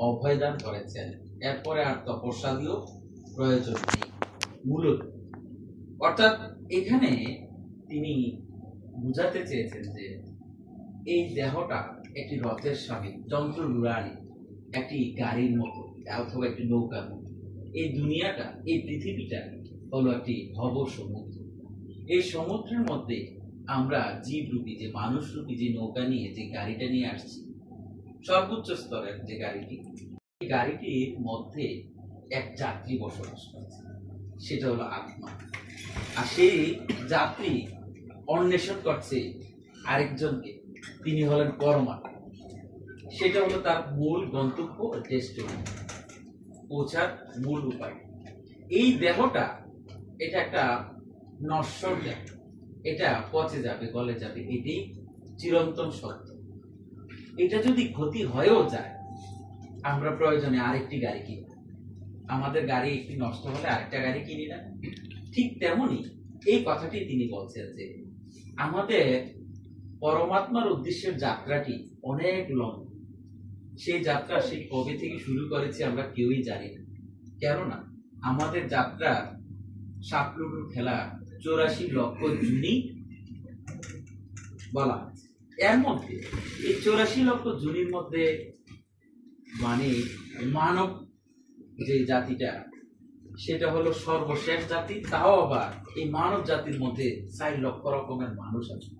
অভয়দান করেছেন, এরপরে আর তপস্যাদিও প্রয়োজন নেই মূলত। অর্থাৎ এখানে তিনি বুঝাতে চেয়েছেন যে এই দেহটা একটি রথের সামনে যন্ত্র লুড়ানি, একটি গাড়ির মতো অথবা একটি নৌকার মতো। এই দুনিয়াটা, এই পৃথিবীটা হলো একটি ভব সমুদ্র। এই সমুদ্রের মধ্যে আমরা জীবরূপী, যে মানুষরূপী যে নৌকা নিয়ে, যে গাড়িটা নিয়ে আসছি, সর্বোচ্চ স্তরের যে গাড়িটি, এই গাড়িটির মধ্যে এক যাত্রী বসবাস করছে, সেটা হলো আত্মা। আর সেই যাত্রী অন্বেষণ করছে আরেকজনকে, তিনি হলেন পরমাত্মা। সেটা হলো তার মূল গন্তব্য, ডেস্টিনি, পৌঁছার মূল উপায়। এই দেহটা, এটা একটা নশ্বর দেহ, এটা পচে যাবে, গলে যাবে, এটি চিরন্তন সত্য। এটা যদি ক্ষতি হয়েও যায়, আমরা প্রয়োজনে আরেকটি গাড়ি কিনি। আমাদের গাড়ি একটি নষ্ট হলে আরেকটা গাড়ি কিনি না? ঠিক তেমনি এই কথাটি তিনি বলছেন যে আমাদের পরমাত্মার উদ্দেশ্যের যাত্রাটি অনেক লম্বা। সেই যাত্রা সেই কবে থেকে শুরু করেছে আমরা কেউই জানি না। কেননা আমাদের যাত্রা সাপলুডুর খেলা 84 লক্ষ জুনি বলা হচ্ছে। এর মধ্যে এই 84 লক্ষ জুনির মধ্যে মানে মানব যে জাতিটা, সেটা হলো সর্বশেষ জাতি। তাও আবার এই মানব জাতির মধ্যে 4 লক্ষ রকমের মানুষ আছে।